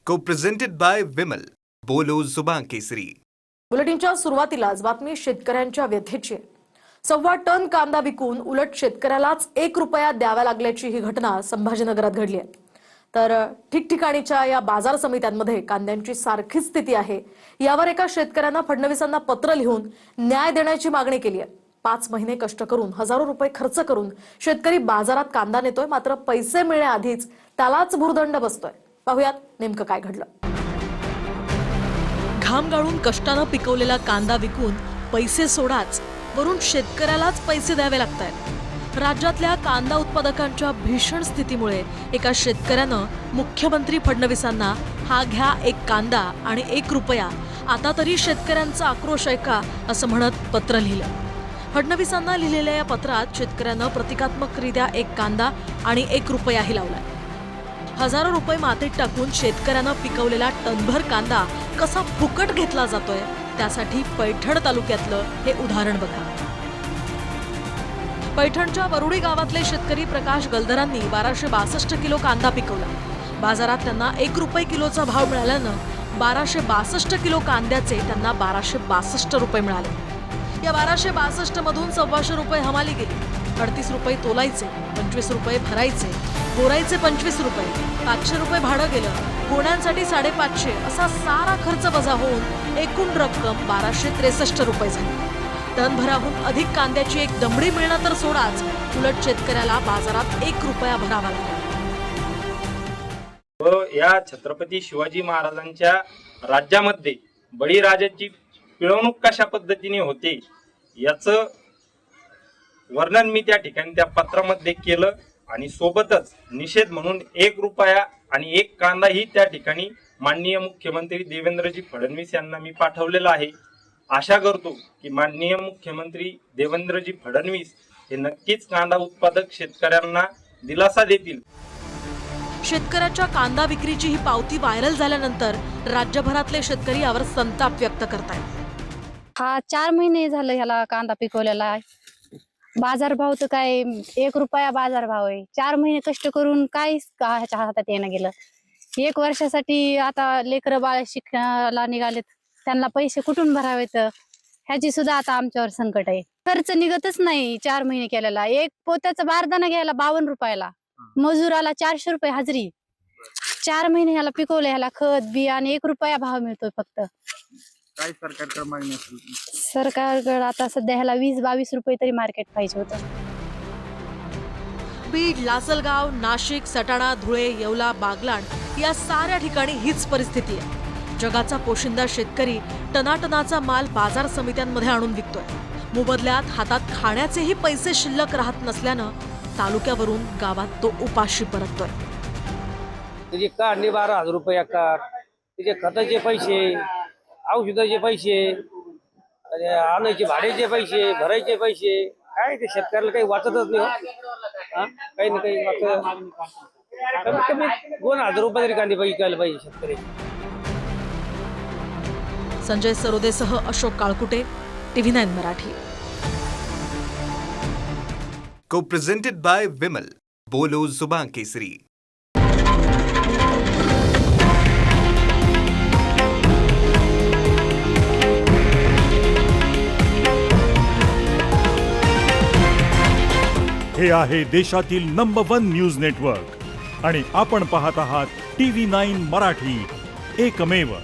Co-presented by Vimal. बोलो जुबान केसरी. बुलेटिनच्या सुरुवातीलाच बातमी शेतकऱ्यांच्या व्यथेची आहे. 1.25 टन कांदा विकून उलट शेतकऱ्यालाच 1 रुपया द्यावा लागल्याची ही घटना संभाजीनगरात घडली आहे. तर ठिकठिकाणीच्या या बाजार समित्यांमध्ये कांद्यांची सारखीच स्थिती आहे. यावर एका शेतकऱ्यानं फडणवीसांना पत्र लिहून न्याय देण्याची मागणी केली आहे. 5 महिने कष्ट करून हजारो रुपये खर्च करून शेतकरी बाजारात कांदा नेतोय, मात्र पैसे मिळण्याआधीच त्यालाच भुर्दंड बसतोय. पाहुयात नेमकं काय घडलं. घाम गाळून कष्टानं पिकवलेला कांदा विकून पैसे सोडाच, वरून शेतकऱ्यालाच पैसे द्यावे लागतायत. राज्यातल्या कांदा उत्पादकांच्या भीषण स्थितीमुळे एका शेतकऱ्यानं मुख्यमंत्री फडणवीसांना हा घ्या 1 कांदा आणि 1 रुपया, आता तरी शेतकऱ्यांचा आक्रोश ऐका असं म्हणत पत्र लिहिलं. फडणवीसांना लिहिलेल्या या पत्रात शेतकऱ्यानं प्रतिकात्मकरित्या 1 कांदा आणि 1 रुपयाही लावलाय. हजारो रुपये मातीत टाकून शेतकऱ्यानं पिकवलेला टनभर कांदा कसा फुकट घेतला जातोय, त्यासाठी पैठण तालुक्यातलं हे उदाहरण बघा. पैठणच्या वरुडी गावातले शेतकरी प्रकाश गलदरांनी 1262 किलो कांदा पिकवला. बाजारात त्यांना 1 रुपये किलोचा भाव मिळाल्यानं 1262 किलो कांद्याचे त्यांना 1262 रुपये मिळाले. या 1262 मधून 125 रुपये हमाली गेली. 38 रुपये तोलायचे, 25 रुपये भरायचे, गोरायचे 25 रुपये, 500 रुपये भाडं गेलं, गोण्यांसाठी 550, असा सारा खर्च वजा होऊन एकूण रक्कम 1263 रुपये झाली. टनभराहून अधिक कांद्याची एक दमडी मिळणं तर सोडाच, उलट शेतकऱ्याला बाजारात 1 रुपया भरावा लागला. व या छत्रपती शिवाजी महाराजांच्या राज्यामध्ये बळीराजाची पिळवणूक कशा पद्धतीने होते याचं वर्णन मी त्या ठिकाणी त्या पत्रामध्ये केलं. आणि सोबतच निषेध म्हणून 1 रुपया आणि 1 कांदाही त्या ठिकाणी माननीय मुख्यमंत्री देवेंद्रजी फडणवीस यांना मी पाठवलेला आहे. आशा करतो की माननीय मुख्यमंत्री देवेंद्रजी फडणवीस हे नक्कीच कांदा उत्पादक शेतकऱ्यांना दिलासा देतील. शेतकऱ्याच्या कांदा विक्रीची ही पावती व्हायरल झाल्यानंतर राज्यभरातले शेतकरी यावर संताप व्यक्त करतायत. हा 4 महिने झालं ह्याला कांदा पिकवलेला आहे. बाजारभाव तर काय 1 रुपया बाजारभाव आहे. 4 महिने कष्ट करून काय ह्याच्या हातात येणं गेलं. 1 वर्षासाठी आता लेकरं बाळ शिक्षणाला निघालेत, त्यांना पैसे कुठून भरावेत ह्याची सुद्धा आता आमच्यावर संकट आहे. खर्च निघतच नाही. 4 महिने केलेला 1 पोत्याचा बारदाना घ्यायला 52 रुपयाला, मजुराला 400 रुपये हजरी. 4 महिने ह्याला पिकवलं, ह्याला खत बी आणि 1 रुपया भाव मिळतोय फक्त. काय सरकारकडे मागणी असेल? सरकारकडे आता सध्या ह्याला 20-22 रुपये तरी मार्केट पाहिजे होतं. बीड, लासलगाव, नाशिक, सटाणा, धुळे, येवला, बागलाण या साऱ्या ठिकाणी हीच परिस्थिती आहे. जगाचा पोशिंदा शेतकरी टनाटनाचा माल बाजार समित्यांमध्ये आणून विकतोय. मोबदल्यात हातात खाण्याचेही पैसे शिल्लक राहत नसल्यानं तालुक्यावरून गावात तो उपाशी परततोय. त्याची काढणी 12,000 रुपये एकर, त्याचे खताचे पैसे, औषधाचे पैसे, आणायचे भाड्याचे पैसे, भरायचे पैसे, काय ते शेतकऱ्याला काही वाचतच नाही. काही ना काही कमीत कमी 2,000 रुपये तरी कांदे विकायला पाहिजे शेतकरी. Sanjay सरोदेसह Ashok काळकुटे, TV9 Marathi. Co-presented by Vimal. बोलो जुबान केसरी. हे आहे देशातील नंबर 1 न्यूज नेटवर्क आणि आपण पाहत आहात TV9 मराठी, एकमेव.